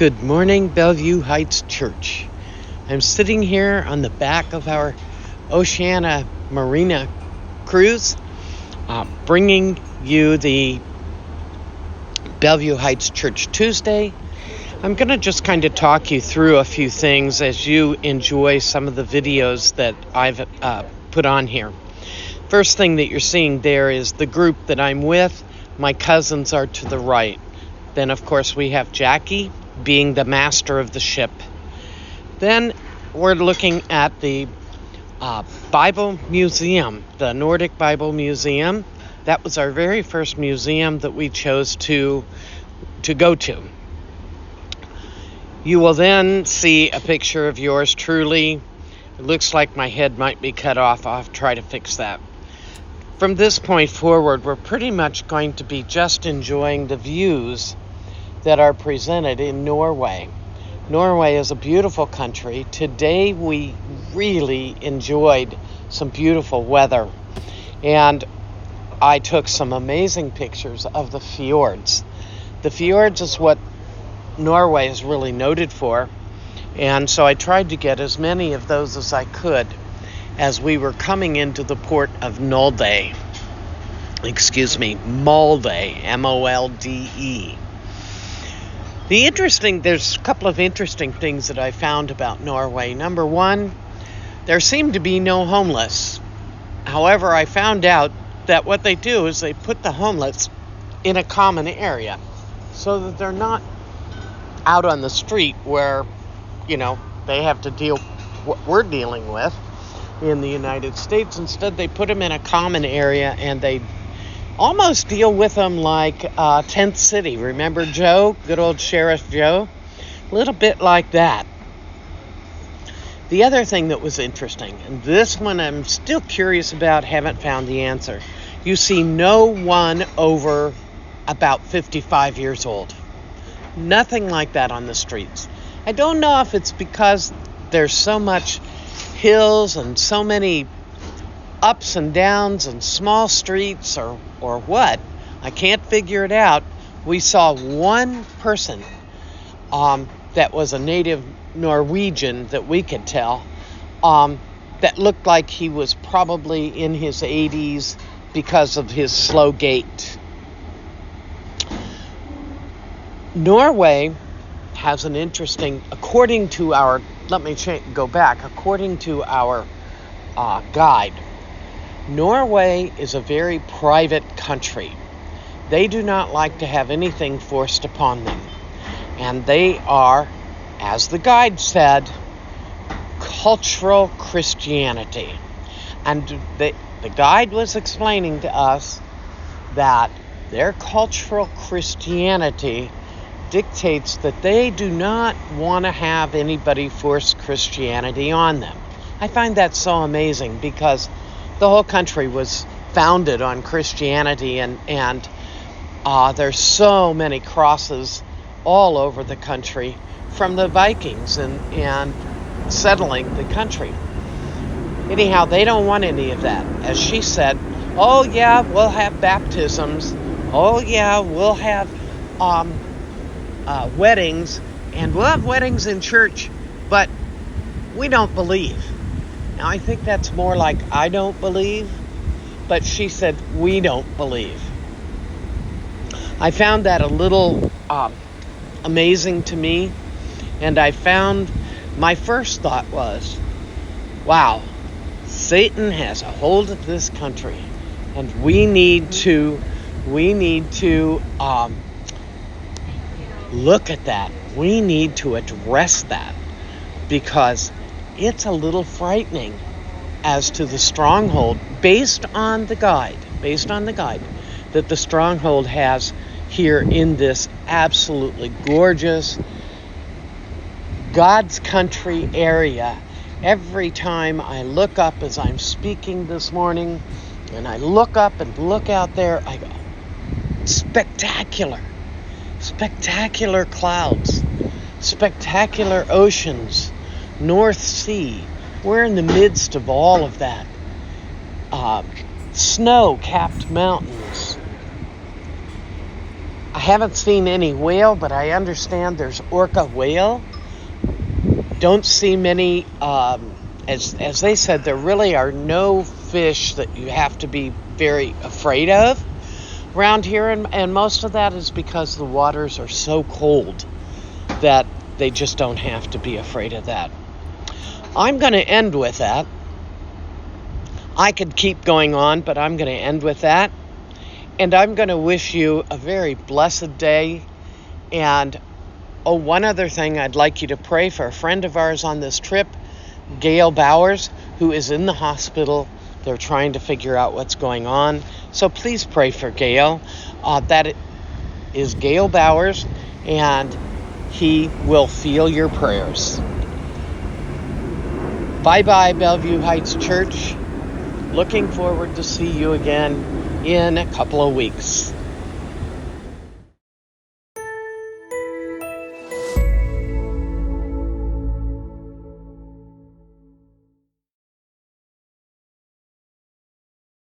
Good morning, Bellevue Heights Church. I'm sitting here on the back of our Oceana Marina cruise, bringing you the Bellevue Heights Church Tuesday. I'm going to just kind of talk you through a few things as you enjoy some of the videos that I've put on here. First thing that you're seeing there is the group that I'm with. My cousins are to the right. Then, of course, we have Jackie being the master of the ship. Then we're looking at the Bible Museum, the Nordic Bible Museum. That was our very first museum that we chose to go to. You will then see a picture of yours truly. It looks like my head might be cut off. I'll try to fix that. From this point forward, we're pretty much going to be just enjoying the views that are presented in Norway. Norway is a beautiful country. Today we really enjoyed some beautiful weather, and I took some amazing pictures of the fjords. The fjords is what Norway is really noted for, and so I tried to get as many of those as I could as we were coming into the port of Molde, M-O-L-D-E. There's a couple of interesting things that I found about Norway. Number one, there seem to be no homeless. However, I found out that what they do is they put the homeless in a common area so that they're not out on the street where, they have to deal what we're dealing with in the United States. Instead, they put them in a common area and they almost deal with them like Tent City. Remember Joe? Good old Sheriff Joe? A little bit like that. The other thing that was interesting, and this one I'm still curious about, haven't found the answer. You see no one over about 55 years old. Nothing like that on the streets. I don't know if it's because there's so much hills and so many ups and downs and small streets or what. I can't figure it out. We saw one person that was a native Norwegian that we could tell that looked like he was probably in his 80s because of his slow gait. Norway has an interesting, according to our guide, Norway is a very private country. They do not like to have anything forced upon them. And they are, as the guide said, cultural Christianity. And the guide was explaining to us that their cultural Christianity dictates that they do not want to have anybody force Christianity on them. I find that so amazing because the whole country was founded on Christianity, and there's so many crosses all over the country from the Vikings and settling the country. Anyhow, they don't want any of that. As she said, oh yeah, we'll have baptisms. Oh yeah, we'll have weddings, and we'll have weddings in church, but we don't believe. Now, I think that's more like I don't believe, but she said we don't believe. I found that a little amazing to me, and I found my first thought was, wow, Satan has a hold of this country, and we need to look at that. We need to address that because it's a little frightening as to the stronghold based on the guide that the stronghold has here in this absolutely gorgeous God's country area. Every time I look up as I'm speaking this morning and I look up and look out there, I go, spectacular clouds, spectacular oceans, North Sea. We're in the midst of all of that. Snow-capped mountains. haven't seen any whale, but I understand there's orca whale. Don't see many, as they said, there really are no fish that you have to be very afraid of around here, and most of that is because the waters are so cold that they just don't have to be afraid of that. I'm going to end with that. I could keep going on, but I'm going to end with that. And I'm going to wish you a very blessed day. And one other thing, I'd like you to pray for a friend of ours on this trip, Gail Bowers, who is in the hospital. They're trying to figure out what's going on. So please pray for Gail. That is Gail Bowers, and he will feel your prayers. Bye-bye, Bellevue Heights Church. Looking forward to see you again in a couple of weeks.